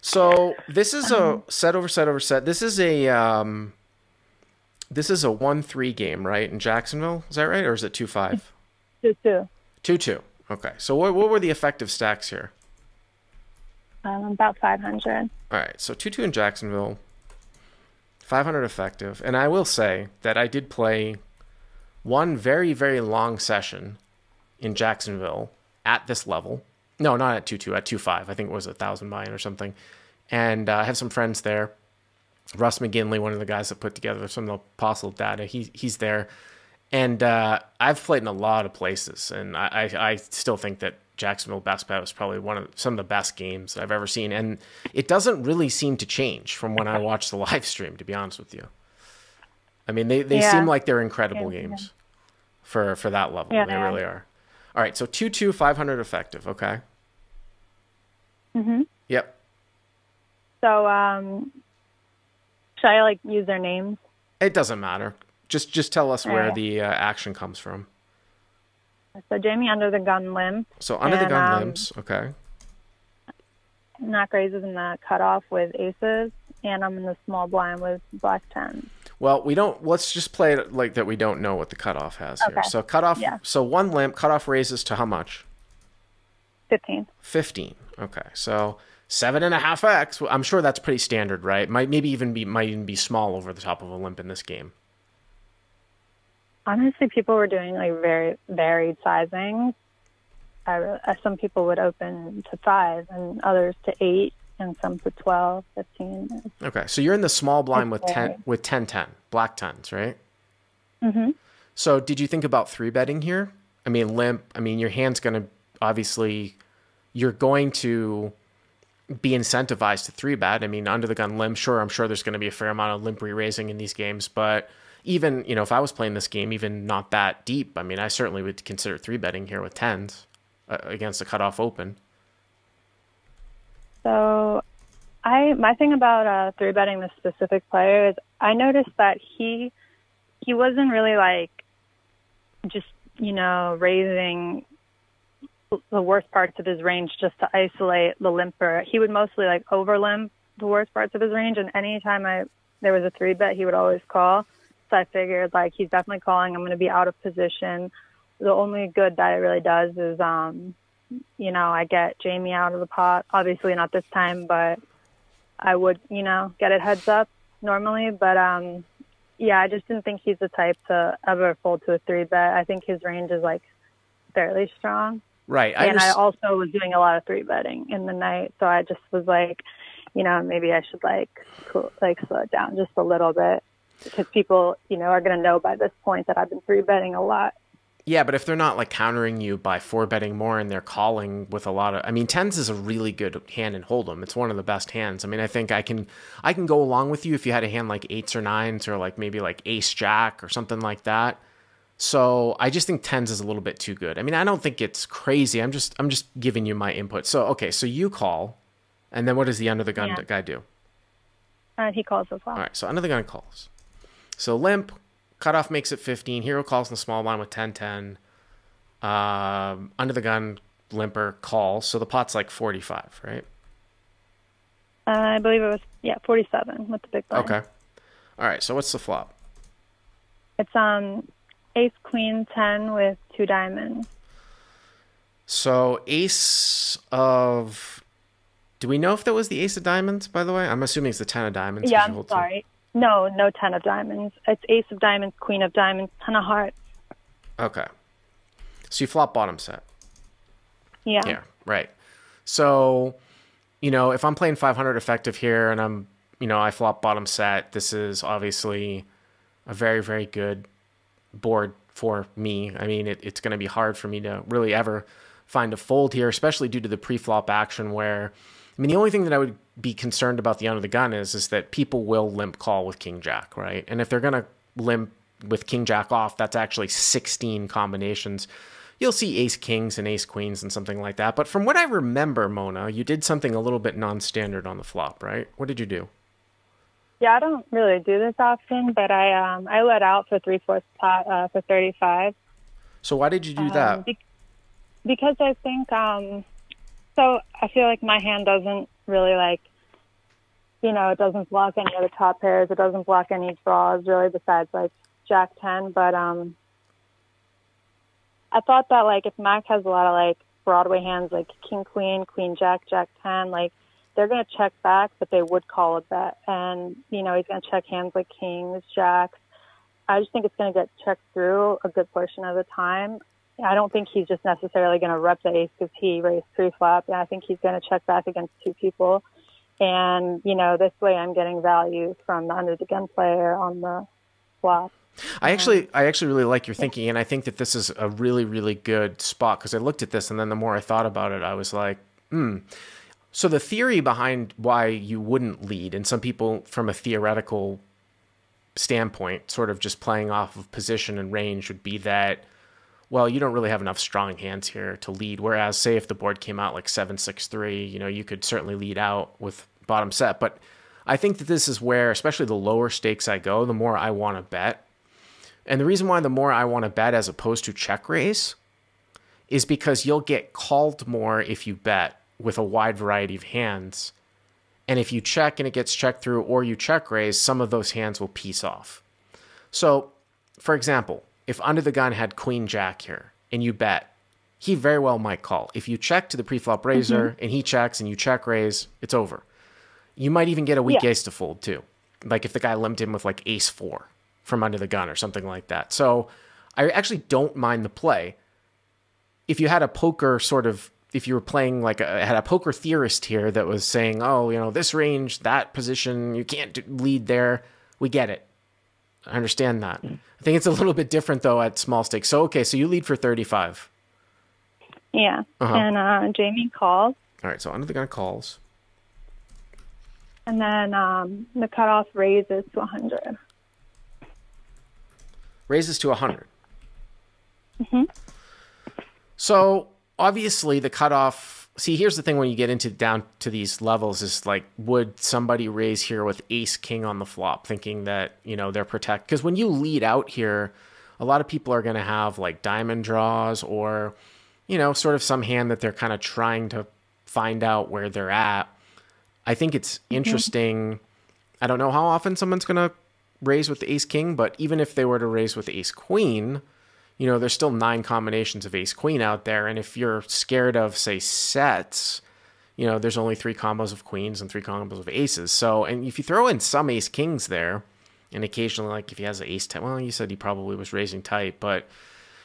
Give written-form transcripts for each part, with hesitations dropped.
So this is a set over set over set. This is a 1-3 game, right? In Jacksonville, is that right, or is it 2-5? 2-2. 2-2. Okay. So what were the effective stacks here? About 500. All right. So 2-2 in Jacksonville, 500 effective, and I will say that I did play one very very long session in Jacksonville at this level. No, not at 2-2, at 2-5. I think it was 1,000 buy-in or something. And I have some friends there. Russ McGinley, one of the guys that put together some of the Apostle data, he's there. And I've played in a lot of places, and I still think that Jacksonville Best Bet was probably some of the best games I've ever seen. And it doesn't really seem to change from when I watched the live stream, to be honest with you. I mean, they seem like they're incredible games for that level. Yeah, they really are. All right, so 2-2, 500 effective, okay? Mm-hmm. Yep. So, should I, like, use their names? It doesn't matter. Just tell us where the action comes from. So, Jamie under the gun limb. So, under the gun limbs, okay. Knock raises in the cutoff with aces, and I'm in the small blind with black 10. Well, let's just play it like that we don't know what the cutoff has here. So, cutoff, so one limp, cutoff raises to how much? 15. 15, okay. So, 7.5x, I'm sure that's pretty standard, right? Might even be small over the top of a limp in this game. Honestly, people were doing like very varied sizings. Some people would open to 5 and others to 8 and some to 12, 15. Okay, so you're in the small blind with 10-10, black 10s, right? Mm-hmm. So did you think about 3-betting here? I mean, limp, your hand's going to, obviously, you're going to be incentivized to 3-bet. I mean, under the gun limp, sure, I'm sure there's going to be a fair amount of limp re-raising in these games, but even, if I was playing this game, even not that deep, I certainly would consider 3-betting here with 10s against a cutoff open. So my thing about 3-betting this specific player is I noticed that he wasn't really like just, raising the worst parts of his range just to isolate the limper. He would mostly like over limp the worst parts of his range, and anytime there was a 3-bet, he would always call. So I figured like he's definitely calling. I'm going to be out of position. The only good that it really does is I get Jamie out of the pot. Obviously not this time, but I would, get it heads up normally. But, I just didn't think he's the type to ever fold to a 3-bet. I think his range is, like, fairly strong. Right. I also was doing a lot of 3-betting in the night. So I just was like, maybe I should, slow it down just a little bit. Because people, are going to know by this point that I've been 3-betting a lot. Yeah, but if they're not countering you by 4-betting more and they're calling with a lot of, 10s is a really good hand in Hold'em. It's one of the best hands. I think I can go along with you if you had a hand like 8s or 9s or maybe ace jack or something like that. So I just think 10s is a little bit too good. I don't think it's crazy. I'm just giving you my input. So okay, so you call, and then what does the under the gun guy do? He calls as well. All right, so under the gun calls. So limp. Cutoff makes it 15. Hero calls in the small blind with 10-10. Under the gun, limper calls. So the pot's 45, right? I believe it was, 47 with the big blind. Okay. All right, so what's the flop? It's ace, queen, 10 with 2 diamonds. So ace of... Do we know if that was the ace of diamonds, by the way? I'm assuming it's the 10 of diamonds. Yeah, I'm sorry. No 10 of diamonds. It's ace of diamonds, queen of diamonds, 10 of hearts. Okay. So you flop bottom set. Yeah. Yeah, right. So, if I'm playing 500 effective here and I'm, I flop bottom set, this is obviously a very, very good board for me. It's going to be hard for me to really ever find a fold here, especially due to the pre-flop action where, the only thing that I would be concerned about the under the gun is that people will limp call with king jack, right? And if they're going to limp with king jack off, that's actually 16 combinations. You'll see ace kings and ace queens and something like that. But from what I remember, Mona, you did something a little bit non-standard on the flop, right? What did you do? Yeah, I don't really do this often, but I let out for 3/4 pot for 35. So why did you do that? Because I think so I feel like my hand doesn't really you know, it doesn't block any of the top pairs. It doesn't block any draws really besides like Jack 10. But I thought that like if Mac has a lot of like Broadway hands like King Queen, Queen Jack, Jack 10, like they're going to check back, but they would call a bet. And, you know, he's going to check hands like Kings, Jacks. I just think it's going to get checked through a good portion of the time. I don't think he's just necessarily going to rep the ace because he raised 3-flop. And I think he's going to check back against 2 people. And, you know, this way I'm getting value from the under the gun player on the flop. I actually really like your thinking, and I think that this is a really, really good spot because I looked at this, and then the more I thought about it, I was like, So the theory behind why you wouldn't lead, and some people from a theoretical standpoint, sort of just playing off of position and range, would be that, well, you don't really have enough strong hands here to lead. Whereas, say, if the board came out like 7-6-3, you know, you could certainly lead out with bottom set. But I think that this is where, especially the lower stakes I go, the more I want to bet. And the reason why the more I want to bet as opposed to check raise is because you'll get called more if you bet with a wide variety of hands. And if you check and it gets checked through or you check raise, some of those hands will piece off. So, for example, if under the gun had Queen Jack here and you bet, he very well might call. If you check to the preflop raiser and he checks and you check raise, it's over. You might even get a weak ace to fold too. Like if the guy limped in with like ace 4 from under the gun or something like that. So I actually don't mind the play. If you had a poker sort of, if you were playing like had a poker theorist here that was saying, oh, you know, this range, that position, you can't lead there. We get it. I understand that. I think it's a little bit different though at small stakes. So, okay. So you lead for 35. Yeah. And Jamie calls. All right. So under the gun calls. And then the cutoff raises to 100. Raises to 100. So obviously the cutoff, see, here's the thing when you get into down to these levels is like, would somebody raise here with ace king on the flop thinking that, you know, they're protect? Because when you lead out here, a lot of people are going to have like diamond draws or, you know, sort of some hand that they're kind of trying to find out where they're at. I think it's interesting. I don't know how often someone's going to raise with the ace king, but even if they were to raise with ace queen, you know, there's still 9 combinations of ace queen out there. And if you're scared of, say, sets, you know, there's only 3 combos of queens and 3 combos of aces. So, and if you throw in some ace kings there, and occasionally, like if he has an ace 10, well, you said he probably was raising tight, but,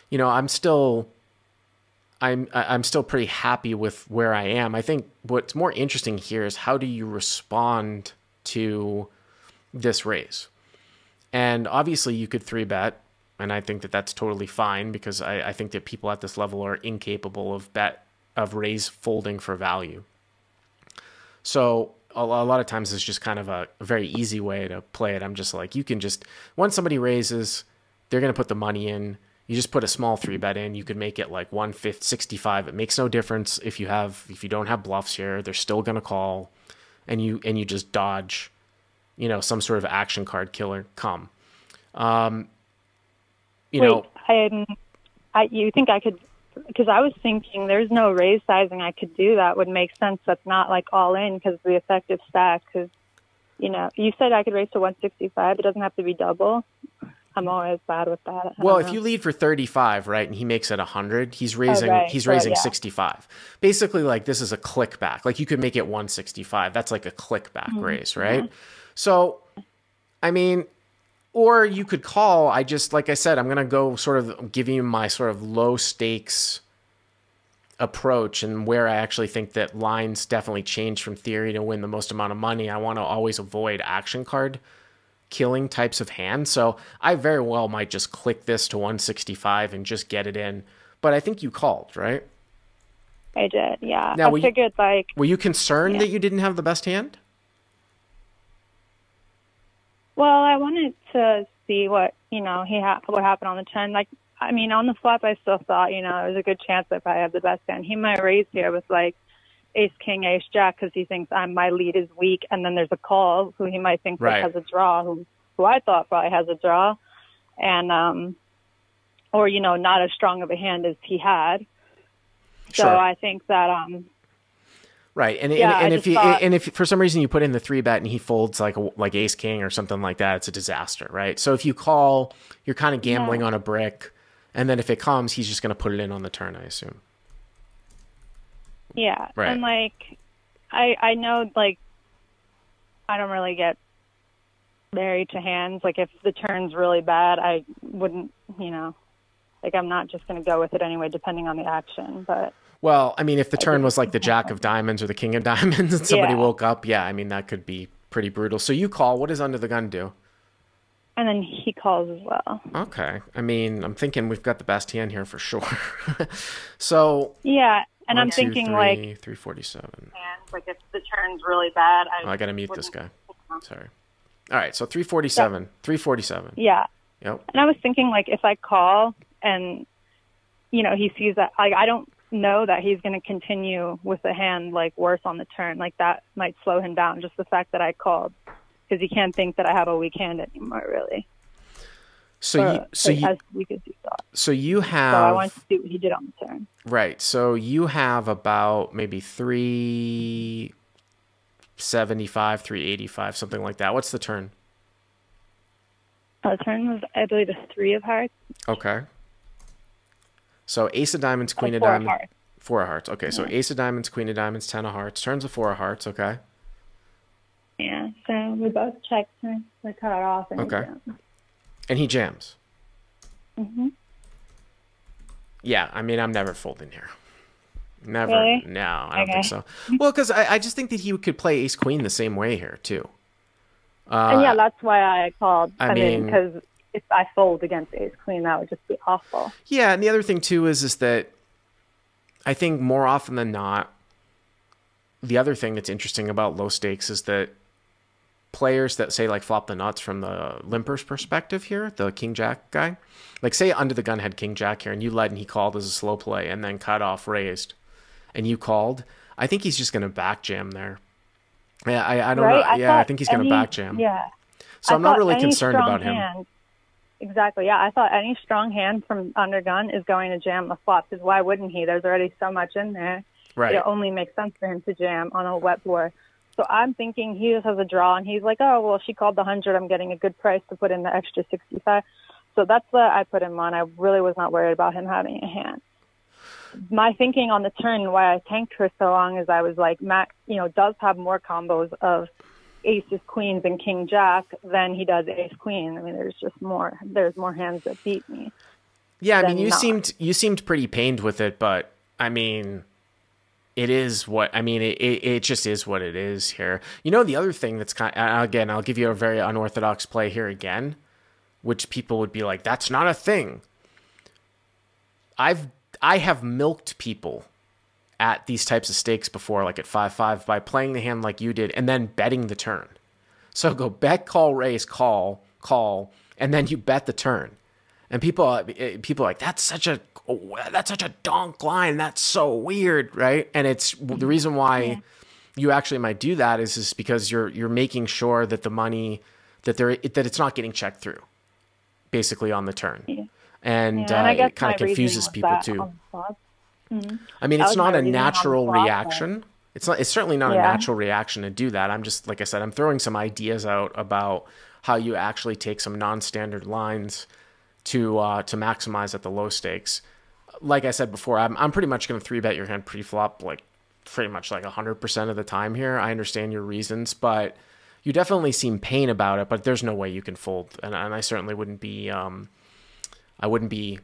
you know, I'm still pretty happy with where I am. I think what's more interesting here is how do you respond to this raise? And obviously you could 3-bet, and I think that that's totally fine because I think that people at this level are incapable of raise folding for value. So a lot of times it's just kind of a very easy way to play it. I'm just like, you can just, once somebody raises, they're going to put the money in. You just put a small 3-bet in. You could make it like 1/5, 65. It makes no difference if you don't have bluffs here. They're still going to call, and you just dodge, you know, some sort of action card killer come. You think I could? Because I was thinking there's no raise sizing I could do that would make sense. That's not like all in because of the effective stack. Because you know, you said I could raise to 165. It doesn't have to be double. I'm always bad with that. Well, if you lead for 35, right, and he makes it 100, he's raising 65. Basically, like this is a click back. Like you could make it 165. That's like a click back raise, right? Yeah. So, I mean, or you could call. Like I said, I'm going to go sort of giving you my sort of low stakes approach and where I actually think that lines definitely change from theory to win the most amount of money. I want to always avoid action card killing types of hands. So I very well might just click this to 165 and just get it in. But I think you called, right? I did, yeah. Now, were you concerned that you didn't have the best hand? Well, I wanted to see what, you know, what happened on the 10. Like, I mean, on the flop, I still thought, you know, there's a good chance that if I have the best hand, he might raise here with like ace, king, ace, jack, because he thinks my lead is weak. And then there's a call who he might think has a draw, who I thought probably has a draw. And, or, you know, not as strong of a hand as he had. So I think that, Right. And Yeah, and I if just thought, if for some reason you put in the 3-bet and he folds like ace king or something like that, it's a disaster, right? So if you call, you're kind of gambling on a brick, and then if it comes, he's just going to put it in on the turn, I assume. yeah. Right. And like, I know, like, I don't really get married to hands. Like, if the turn's really bad, I wouldn't, you know, like, I'm not just going to go with it anyway, depending on the action. But Well, I mean, if the turn was like the jack of diamonds or the king of diamonds and somebody woke up, yeah, I mean, that could be pretty brutal. So you call. What does under the gun do? and then he calls as well. Okay. I mean, I'm thinking we've got the best hand here for sure. So Yeah, and 1, I'm 2, thinking 3, like, 347. hands, like if the turn's really bad, I got to mute this guy. Sorry. All right. So 347. Yeah. 347. Yeah. Yep. And I was thinking, like, if I call and, you know, he sees that, like, I don't know that he's going to continue with the hand, like, worse on the turn. Like, that might slow him down, just the fact that I called. Because he can't think that I have a weak hand anymore, really. So as weak as he thought. So you have. So I wanted to see what he did on the turn. Right. So you have about maybe 375, 385, something like that. What's the turn? The turn was, I believe, a 3 of hearts. Okay. So ace of diamonds, queen of 4 diamonds. of hearts. 4 of hearts. Okay. So ace of diamonds, queen of diamonds, 10 of hearts. Turns a 4 of hearts. Okay. Yeah. So we both checked and we cut it off. And okay. And he jams. Mm-hmm. Yeah. I mean, I'm never folding here. Never. Really? No, I don't think so. Well, because I just think that he could play ace queen the same way here too. And yeah, that's why I called. I mean, because if I fold against ace queen, that would just be awful. Yeah, and the other thing too is that I think more often than not, the other thing that's interesting about low stakes is that players that say like flop the nuts from the limper's perspective here, the king jack guy, like say under the gun had king jack here and you led and he called as a slow play and then cut off raised, and you called. I think he's just going to back jam there. Yeah, I don't know. I think he's going to back jam. Yeah. So I'm not really concerned about him. Exactly. Yeah, I thought any strong hand from under gun is going to jam the flop, because why wouldn't he? There's already so much in there. Right. It only makes sense for him to jam on a wet floor. So I'm thinking he just has a draw, and he's like, oh, well, she called the 100. I'm getting a good price to put in the extra 65. So that's what I put him on. I really was not worried about him having a hand. My thinking on the turn, why I tanked for so long, is I was like, Matt, does have more combos of aces, queens, and king jack than he does ace queen. I mean, there's more hands that beat me. Yeah, I mean, you seemed pretty pained with it, but I mean, it is what I mean. It just is what it is here. The other thing that's again, I'll give you a very unorthodox play here again, which people would be like, that's not a thing. I have milked people at these types of stakes before, like at 5-5, by playing the hand like you did and then betting the turn. So go bet, call, raise, call, and then you bet the turn. And people are like, that's such a donk line. That's so weird, right? And it's the reason why you actually might do that is because you're making sure that the money that it's not getting checked through, basically on the turn. Yeah. And it kind of confuses people too. Mm-hmm. I mean, it's not a natural reaction. It's certainly not a natural reaction to do that. I'm just, like I said, I'm throwing some ideas out about how you actually take some non-standard lines to maximize at the low stakes. Like I said before, I'm pretty much going to 3-bet your hand pre-flop, like pretty much like 100% of the time here. I understand your reasons, but you definitely seem pain about it. But there's no way you can fold, and I certainly wouldn't be. I wouldn't be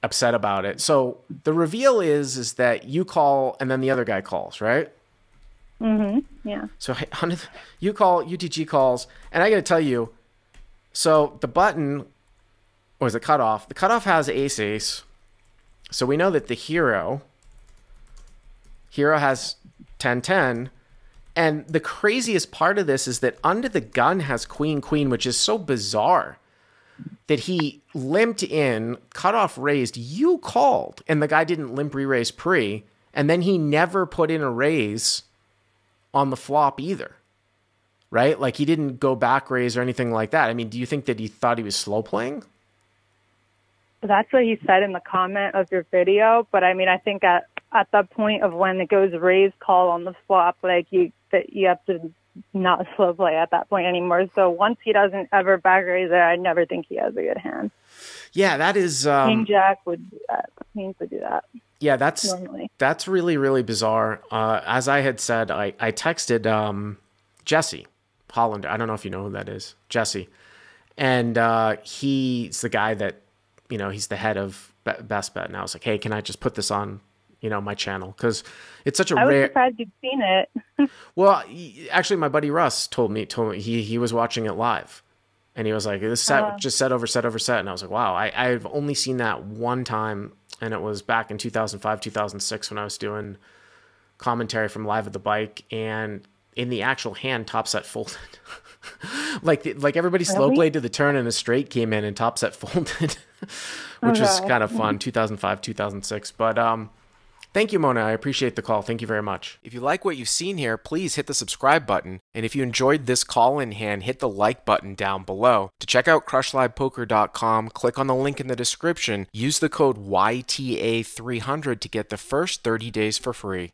upset about it. So the reveal is that you call and then the other guy calls, right? Mm-hmm. Yeah. So you call, UTG calls, and I got to tell you, so the button, or is it cutoff? The cutoff has ace. So we know that the hero has 10-10. And the craziest part of this is that under the gun has queen, which is so bizarre that he limped in, cutoff raised, you called, and the guy didn't limp re-raise pre, and then he never put in a raise on the flop either, right? Like he didn't go back raise or anything like that. I mean, do you think that he thought he was slow playing? That's what he said in the comment of your video, but I mean, I think I at that point of when it goes raise call on the flop, like you have to not slow play at that point anymore. So once he doesn't ever back raise it, I never think he has a good hand. Yeah, that is King Jack would do that. Kings would do that. Yeah, that's normally. That's really, really bizarre. As I had said, I texted Jesse Hollander. I don't know if you know who that is, Jesse, and he's the guy that, you know, he's the head of Best Bet. And I was like, hey, can I just put this on, you know, my channel? Because it's such a rare. I was surprised you'd seen it. Well, actually, my buddy Russ told me he was watching it live, and he was like, this set just set over set over set, and I was like, wow, I've only seen that one time, and it was back in 2005, 2006 when I was doing commentary from Live at the Bike, and in the actual hand, top set folded. like everybody slow played to the turn, and a straight came in and top set folded, which was kind of fun. 2005, 2006, but thank you, Mona. I appreciate the call. Thank you very much. If you like what you've seen here, please hit the subscribe button. And if you enjoyed this call-in hand, hit the like button down below. To check out crushlivepoker.com, click on the link in the description. Use the code YTA300 to get the first 30 days for free.